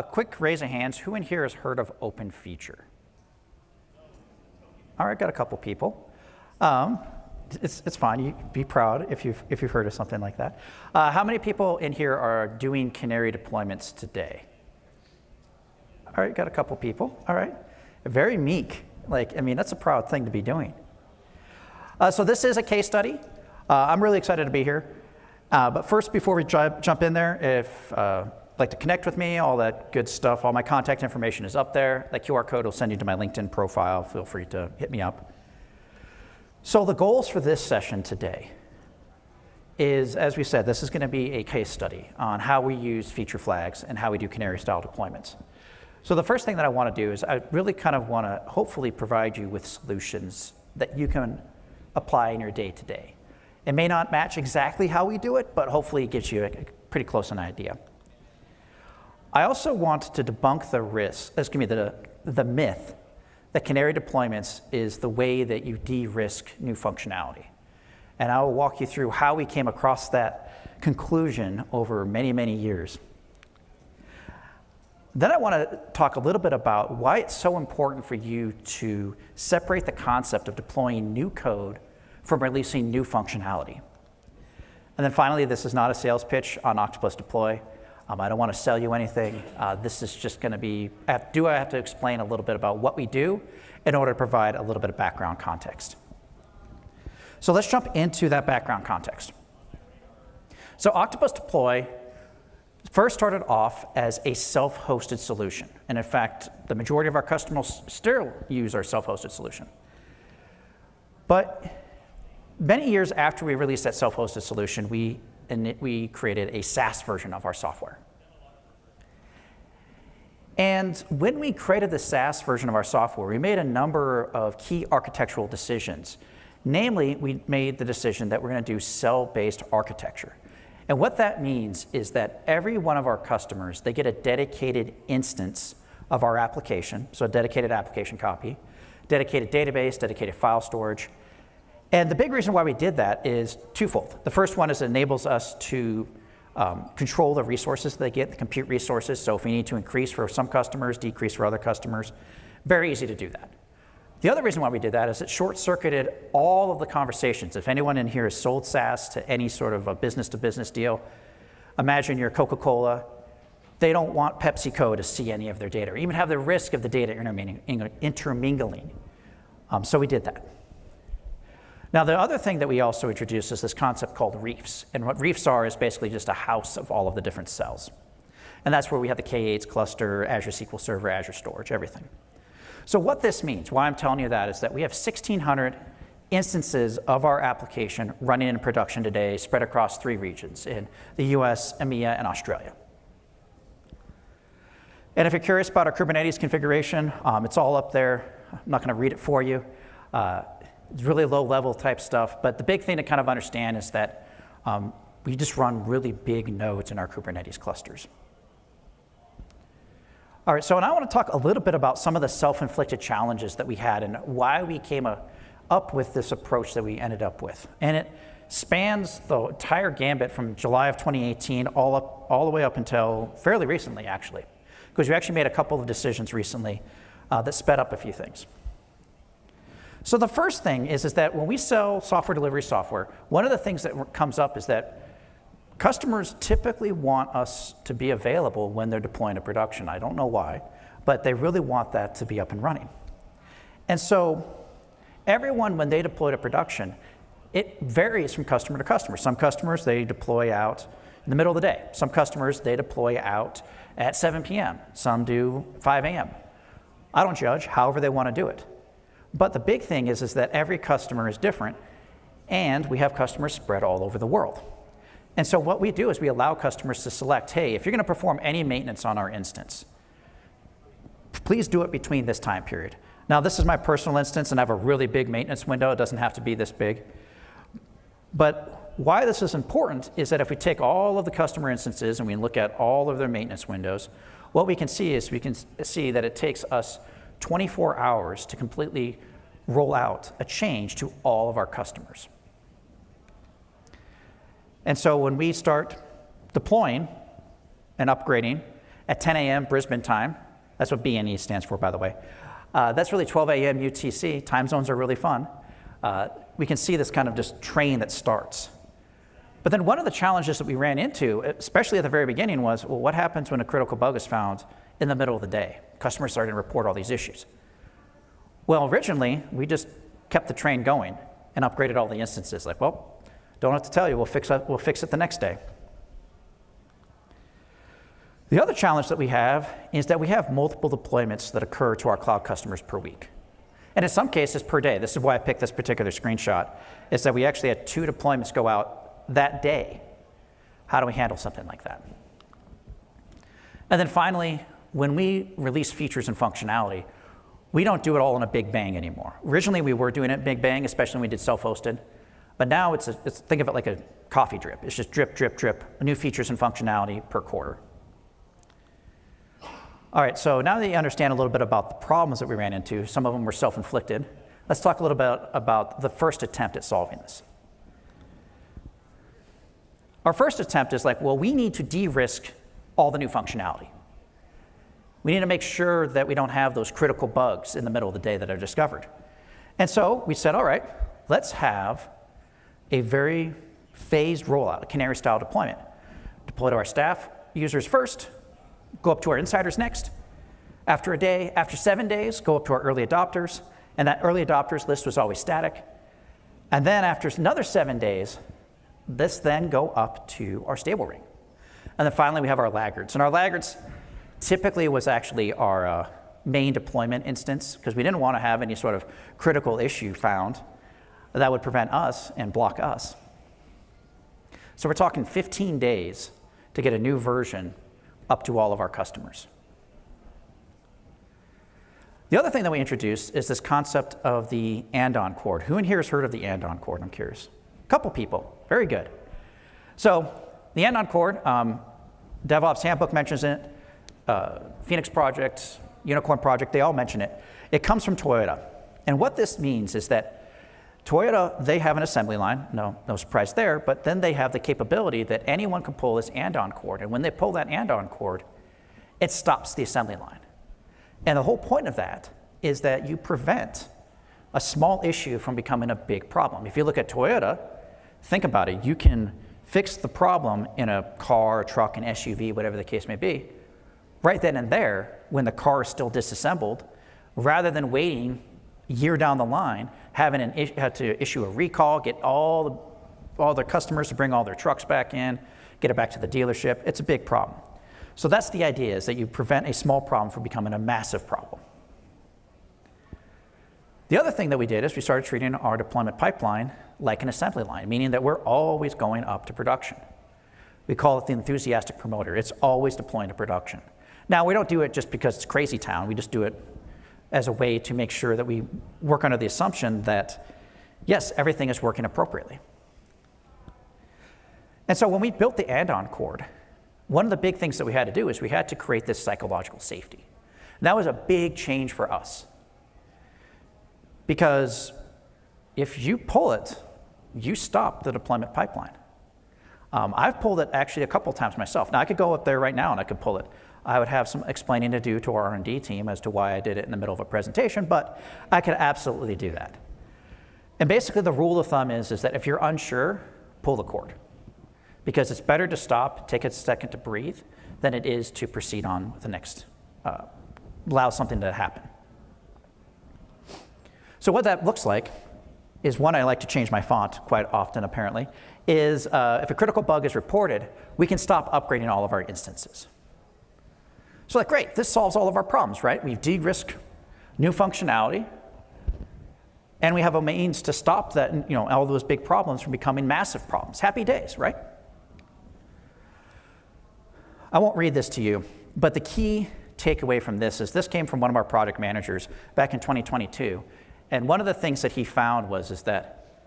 quick raise of hands, who in here has heard of OpenFeature? All right, got a couple people. It's fine, you be proud if you've heard of something like that. How many people in here are doing Canary deployments today? All right, got a couple people, all right. Very meek, that's a proud thing to be doing. So this is a case study. I'm really excited to be here. But first, before we jump in there, if you'd like to connect with me, all that good stuff, all my contact information is up there. That QR code will send you to my LinkedIn profile. Feel free to hit me up. So the goals for this session today is, as we said, this is going to be a case study on how we use feature flags and how we do Canary-style deployments. So the first thing that I want to do is I really kind of want to hopefully provide you with solutions that you can apply in your day-to-day. It may not match exactly how we do it, but hopefully it gives you a pretty close an idea. I also want to debunk the myth that Canary deployments is the way that you de-risk new functionality. And I will walk you through how we came across that conclusion over many, many years. Then I want to talk a little bit about why it's so important for you to separate the concept of deploying new code from releasing new functionality. And then finally, this is not a sales pitch on Octopus Deploy. I don't want to sell you anything. This is just going to be, I have to explain a little bit about what we do in order to provide a little bit of background context. So let's jump into that background context. So Octopus Deploy first started off as a self-hosted solution. And in fact, the majority of our customers still use our self-hosted solution. But many years after we released that self-hosted solution, we created a SaaS version of our software. And when we created the SaaS version of our software, we made a number of key architectural decisions. Namely, we made the decision that we're going to do cell-based architecture. And what that means is that every one of our customers, they get a dedicated instance of our application, so a dedicated application copy, dedicated database, dedicated file storage. And the big reason why we did that is twofold. The first one is it enables us to control the resources they get, the compute resources. So if we need to increase for some customers, decrease for other customers, very easy to do that. The other reason why we did that is it short-circuited all of the conversations. If anyone in here has sold SaaS to any sort of a business-to-business deal, imagine you're Coca-Cola. They don't want PepsiCo to see any of their data or even have the risk of the data intermingling. So we did that. Now, the other thing that we also introduced is this concept called reefs. And what reefs are is basically just a house of all of the different cells. And that's where we have the K8s cluster, Azure SQL Server, Azure Storage, everything. So what this means, why I'm telling you that, is that we have 1,600 instances of our application running in production today, spread across 3 regions, in the US, EMEA, and Australia. And if you're curious about our Kubernetes configuration, it's all up there. I'm not going to read it for you. It's really low-level type stuff. But the big thing to kind of understand is that we just run really big nodes in our Kubernetes clusters. All right, so and I want to talk a little bit about some of the self-inflicted challenges that we had and why we came up with this approach that we ended up with. And it spans the entire gambit from July of 2018 all the way up until fairly recently, actually, because we actually made a couple of decisions recently that sped up a few things. So the first thing is that when we sell software delivery software, one of the things that comes up is that customers typically want us to be available when they're deploying to production. I don't know why, but they really want that to be up and running. And so everyone, when they deploy to production, it varies from customer to customer. Some customers, they deploy out in the middle of the day. Some customers, they deploy out at 7 p.m. Some do 5 a.m. I don't judge, however they want to do it. But the big thing is that every customer is different, and we have customers spread all over the world. And so what we do is we allow customers to select, hey, if you're going to perform any maintenance on our instance, please do it between this time period. Now, this is my personal instance, and I have a really big maintenance window. It doesn't have to be this big. But why this is important is that if we take all of the customer instances and we look at all of their maintenance windows, what we can see is that it takes us 24 hours to completely roll out a change to all of our customers. And so when we start deploying and upgrading at 10 a.m. Brisbane time. That's what BNE stands for, by the way. That's really 12 a.m. UTC. Time zones are really fun. We can see this kind of just train that starts. But then one of the challenges that we ran into, especially at the very beginning, was, well, what happens when a critical bug is found in the middle of the day? Customers started to report all these issues. Well, originally, we just kept the train going and upgraded all the instances. Like, well, don't have to tell you, we'll fix it the next day. The other challenge that we have is that we have multiple deployments that occur to our cloud customers per week. And in some cases, per day. This is why I picked this particular screenshot, is that we actually had 2 deployments go out that day. How do we handle something like that? And then finally, when we release features and functionality, we don't do it all in a big bang anymore. Originally, we were doing it big bang, especially when we did self-hosted. But now think of it like a coffee drip. It's just drip, drip, drip, new features and functionality per quarter. All right, so now that you understand a little bit about the problems that we ran into, some of them were self-inflicted, let's talk a little bit about the first attempt at solving this. Our first attempt is like, well, we need to de-risk all the new functionality. We need to make sure that we don't have those critical bugs in the middle of the day that are discovered. And so we said, all right, let's have a very phased rollout, a Canary style deployment. Deploy to our staff users first, go up to our insiders next. After a day, after 7 days, go up to our early adopters. And that early adopters list was always static. And then after another 7 days, this then go up to our stable ring. And then finally, we have our laggards. And our laggards typically was actually our main deployment instance, because we didn't want to have any sort of critical issue found that would prevent us and block us. So we're talking 15 days to get a new version up to all of our customers. The other thing that we introduced is this concept of the and-on cord. Who in here has heard of the and-on cord? I'm curious. A couple people. Very good. So the and-on cord, DevOps Handbook mentions it, Phoenix Project, Unicorn Project, they all mention it. It comes from Toyota. And what this means is that Toyota, they have an assembly line, no surprise there, but then they have the capability that anyone can pull this and-on cord. And when they pull that and-on cord, it stops the assembly line. And the whole point of that is that you prevent a small issue from becoming a big problem. If you look at Toyota, think about it. You can fix the problem in a car, a truck, an SUV, whatever the case may be, right then and there when the car is still disassembled, rather than waiting a year down the line, having to issue a recall, get all the customers to bring all their trucks back in, get it back to the dealership. It's a big problem. So that's the idea, is that you prevent a small problem from becoming a massive problem. The other thing that we did is we started treating our deployment pipeline like an assembly line, meaning that we're always going up to production. We call it the enthusiastic promoter. It's always deploying to production. Now, we don't do it just because it's crazy town. We just do it as a way to make sure that we work under the assumption that, yes, everything is working appropriately. And so when we built the and-on cord, one of the big things that we had to do is we had to create this psychological safety. And that was a big change for us. Because if you pull it, you stop the deployment pipeline. I've pulled it actually a couple times myself. Now, I could go up there right now and I could pull it. I would have some explaining to do to our R&D team as to why I did it in the middle of a presentation, but I could absolutely do that. And basically, the rule of thumb is that if you're unsure, pull the cord. Because it's better to stop, take a second to breathe, than it is to proceed on with the next, allow something to happen. So what that looks like is, one, I like to change my font quite often, apparently, is if a critical bug is reported, we can stop upgrading all of our instances. So like, great, this solves all of our problems, right? We've de-risked new functionality, and we have a means to stop that, all those big problems from becoming massive problems. Happy days, right? I won't read this to you, but the key takeaway from this is this came from one of our project managers back in 2022. And one of the things that he found was that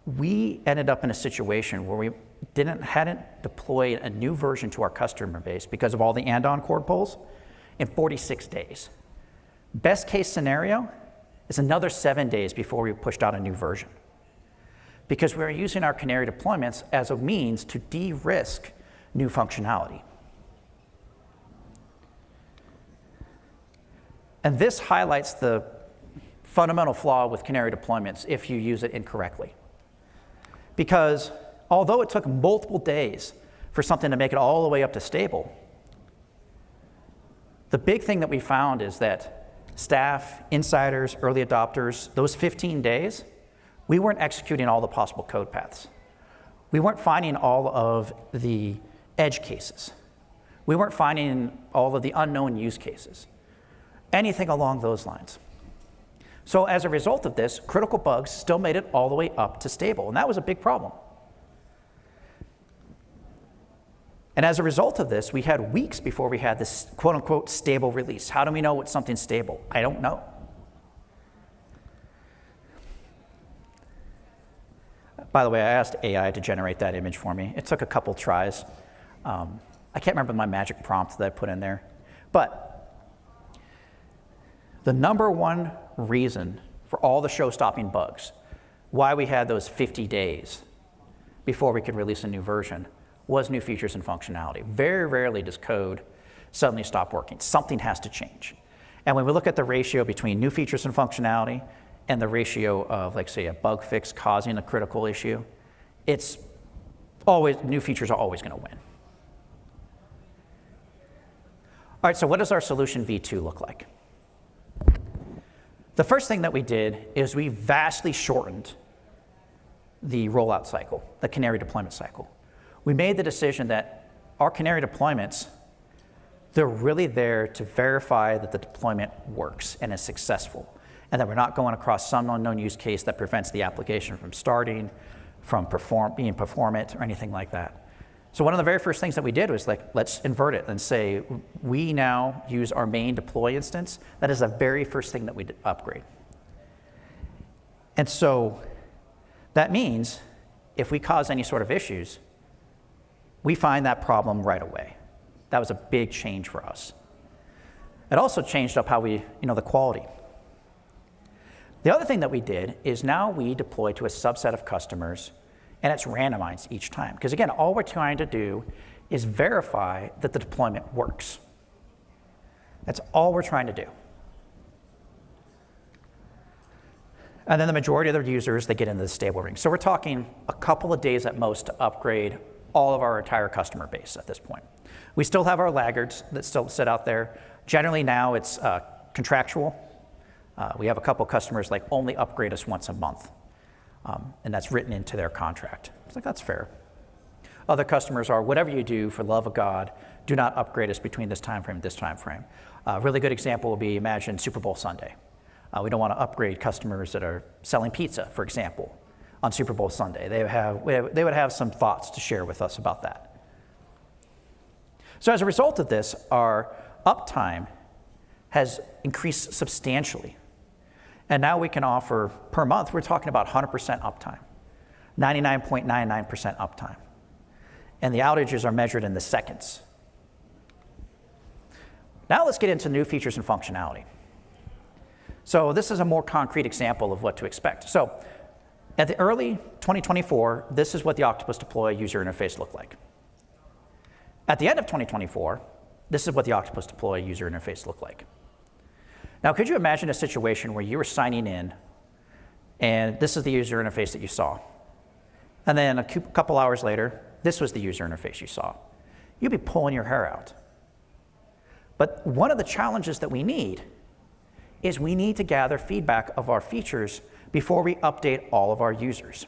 we ended up in a situation where we hadn't deployed a new version to our customer base because of all the and-on cord pulls in 46 days. Best case scenario is another 7 days before we pushed out a new version. Because we're using our Canary deployments as a means to de-risk new functionality. And this highlights the fundamental flaw with Canary deployments if you use it incorrectly. Because although it took multiple days for something to make it all the way up to stable, the big thing that we found is that staff, insiders, early adopters, those 15 days, we weren't executing all the possible code paths. We weren't finding all of the edge cases. We weren't finding all of the unknown use cases, anything along those lines. So as a result of this, critical bugs still made it all the way up to stable, and that was a big problem. And as a result of this, we had weeks before we had this quote-unquote stable release. How do we know what something's stable? I don't know. By the way, I asked AI to generate that image for me. It took a couple tries. I can't remember my magic prompt that I put in there. But the number one reason for all the show-stopping bugs, why we had those 50 days before we could release a new version, was new features and functionality. Very rarely does code suddenly stop working. Something has to change. And when we look at the ratio between new features and functionality and the ratio of, like, say, a bug fix causing a critical issue, it's always, new features are always going to win. All right, so what does our solution v2 look like? The first thing that we did is we vastly shortened the rollout cycle, the Canary deployment cycle. We made the decision that our Canary deployments, they're really there to verify that the deployment works and is successful, and that we're not going across some unknown use case that prevents the application from starting, from being performant, or anything like that. So one of the very first things that we did was, like, let's invert it and say, we now use our main deploy instance. That is the very first thing that we upgrade. And so that means if we cause any sort of issues, we find that problem right away. That was a big change for us. It also changed up how we, the quality. The other thing that we did is now we deploy to a subset of customers, and it's randomized each time. Because again, all we're trying to do is verify that the deployment works. That's all we're trying to do. And then the majority of the users, they get into the stable ring. So we're talking a couple of days at most to upgrade all of our entire customer base at this point. We still have our laggards that still sit out there. Generally now it's contractual. We have a couple customers like only upgrade us once a month. And that's written into their contract. It's like, that's fair. Other customers are, whatever you do, for love of God, do not upgrade us between this time frame and this time frame. A really good example would be, imagine Super Bowl Sunday. We don't want to upgrade customers that are selling pizza, for example, on Super Bowl Sunday. They would have some thoughts to share with us about that. So as a result of this, our uptime has increased substantially. And now we can offer, per month, we're talking about 100% uptime, 99.99% uptime. And the outages are measured in the seconds. Now let's get into new features and functionality. So this is a more concrete example of what to expect. So at the early 2024, this is what the Octopus deploy user interface looked like. At the end of 2024, this is what the Octopus deploy user interface looked like. Now, could you imagine a situation where you were signing in, and this is the user interface that you saw, and then a couple hours later, this was the user interface you saw? You'd be pulling your hair out. But one of the challenges that we need is we need to gather feedback of our features before we update all of our users.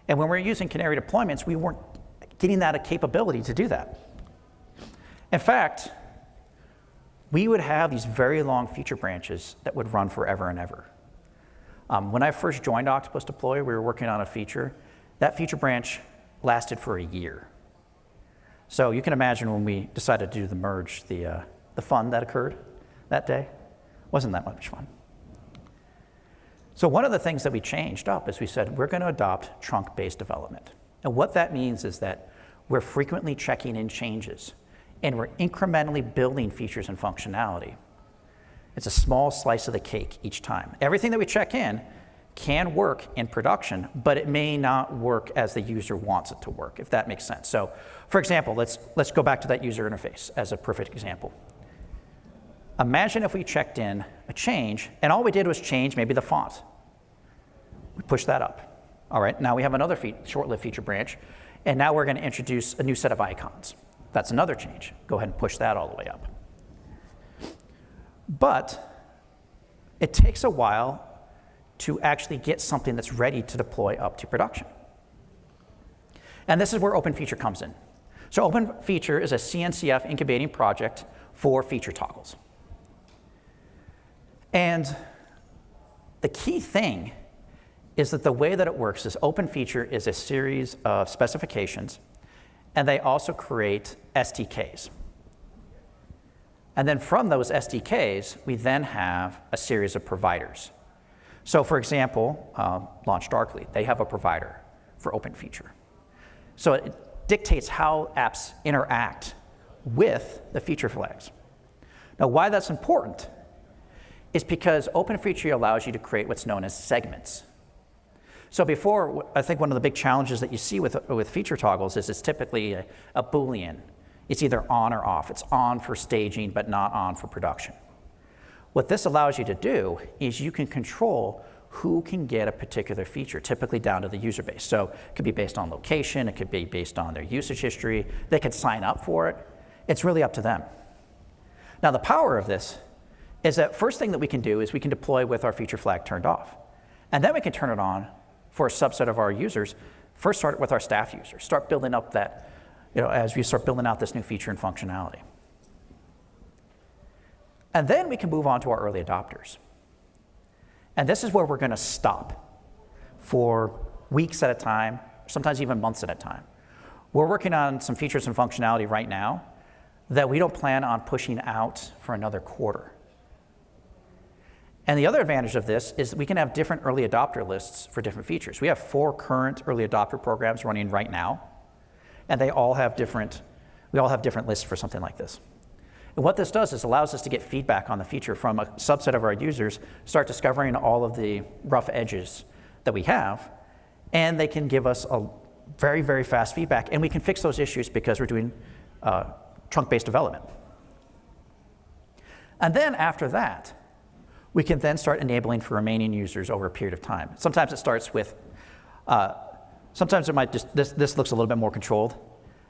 And when we're using Canary deployments, we weren't getting that capability to do that. In fact, we would have these very long feature branches that would run forever and ever. When I first joined Octopus Deploy, we were working on a feature. That feature branch lasted for a year. So you can imagine when we decided to do the merge, the fun that occurred that day. Wasn't that much fun. So one of the things that we changed up is we said, we're going to adopt trunk-based development. And what that means is that we're frequently checking in changes, and we're incrementally building features and functionality. It's a small slice of the cake each time. Everything that we check in can work in production, but it may not work as the user wants it to work, if that makes sense. So, for example, let's go back to that user interface as a perfect example. Imagine if we checked in a change, and all we did was change maybe the font. We push that up. All right, now we have another short-lived feature branch, and now we're going to introduce a new set of icons. That's another change. Go ahead and push that all the way up. But it takes a while to actually get something that's ready to deploy up to production. And this is where OpenFeature comes in. So OpenFeature is a CNCF incubating project for feature toggles. And the key thing is that the way that it works is OpenFeature is a series of specifications, and they also create SDKs. And then from those SDKs, we then have a series of providers. So for example, Launch Darkly, they have a provider for OpenFeature. So it dictates how apps interact with the feature flags. Now, why that's important is because OpenFeature allows you to create what's known as segments. So before, I think one of the big challenges that you see with feature toggles is it's typically a Boolean. It's either on or off. It's on for staging, but not on for production. What this allows you to do is you can control who can get a particular feature, typically down to the user base. So it could be based on location, it could be based on their usage history, they could sign up for it. It's really up to them. Now the power of this is that first thing that we can do is we can deploy with our feature flag turned off. And then we can turn it on for a subset of our users. First start with our staff users, start building up that, as we start building out this new feature and functionality. And then we can move on to our early adopters. And this is where we're going to stop for weeks at a time, sometimes even months at a time. We're working on some features and functionality right now that we don't plan on pushing out for another quarter. And the other advantage of this is we can have different early adopter lists for different features. We have 4 current early adopter programs running right now, and we all have different lists for something like this. And what this does is allows us to get feedback on the feature from a subset of our users, start discovering all of the rough edges that we have, and they can give us a very, very fast feedback, and we can fix those issues because we're doing trunk-based development. And then after that, we can then start enabling for remaining users over a period of time. Sometimes it starts with, sometimes it might just, this looks a little bit more controlled.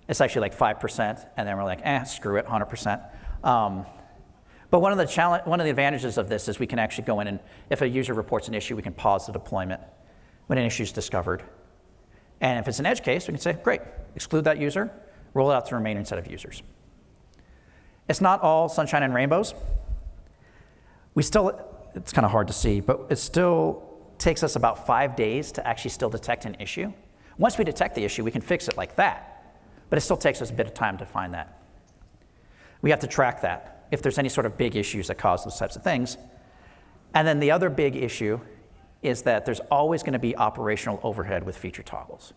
It's actually like 5%, and then we're like, screw it, 100%. But one of the advantages of this is we can actually go in and if a user reports an issue, we can pause the deployment when an issue is discovered. And if it's an edge case, we can say, great, exclude that user, roll it out to the remaining set of users. It's not all sunshine and rainbows. It's kind of hard to see, but it still takes us about 5 days to actually still detect an issue. Once we detect the issue, we can fix it like that, but it still takes us a bit of time to find that. We have to track that if there's any sort of big issues that cause those types of things. And then the other big issue is that there's always going to be operational overhead with feature toggles.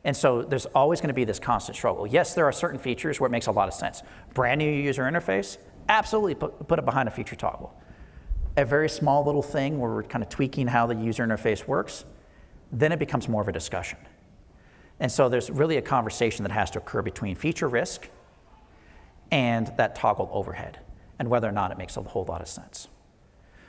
And so there's always going to be this constant struggle. Yes, there are certain features where it makes a lot of sense. Brand new user interface, absolutely put it behind a feature toggle. A very small little thing where we're kind of tweaking how the user interface works, then it becomes more of a discussion. And so there's really a conversation that has to occur between feature risk and that toggle overhead, and whether or not it makes a whole lot of sense.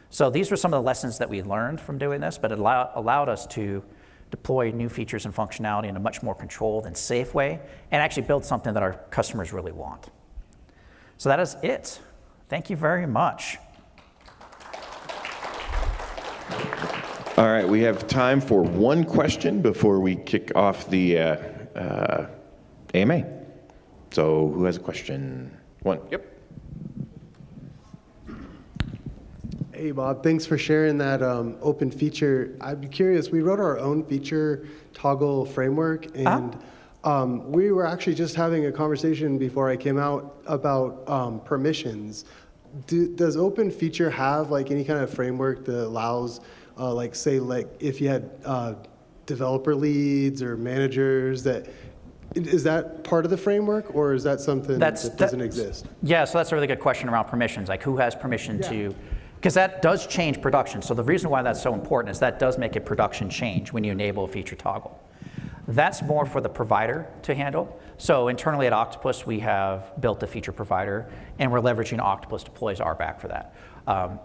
So these were some of the lessons that we learned from doing this, but it allowed us to deploy new features and functionality in a much more controlled and safe way, and actually build something that our customers really want. So that is it. Thank you very much. All right, we have time for one question before we kick off the AMA. So who has a question? One, yep. Hey, Bob, thanks for sharing that open feature. I'd be curious, we wrote our own feature toggle framework, and we were actually just having a conversation before I came out about permissions. Does open feature have like any kind of framework that allows, if you had developer leads or managers, is that part of the framework, or is that something that doesn't exist? Yeah, so that's a really good question around permissions, like who has permission to, because that does change production. So the reason why that's so important is that does make a production change when you enable a feature toggle. That's more for the provider to handle. So internally at Octopus, we have built a feature provider, and we're leveraging Octopus deploys RBAC for that.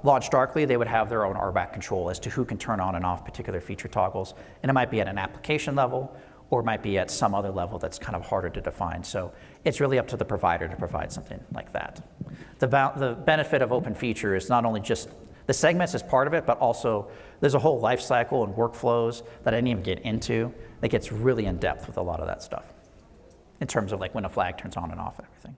Launched Darkly, they would have their own RBAC control as to who can turn on and off particular feature toggles, and it might be at an application level, or it might be at some other level that's kind of harder to define. So it's really up to the provider to provide something like that. The benefit of OpenFeature is not only just the segments is part of it, but also there's a whole life cycle and workflows that I didn't even get into that gets really in depth with a lot of that stuff in terms of like when a flag turns on and off and everything.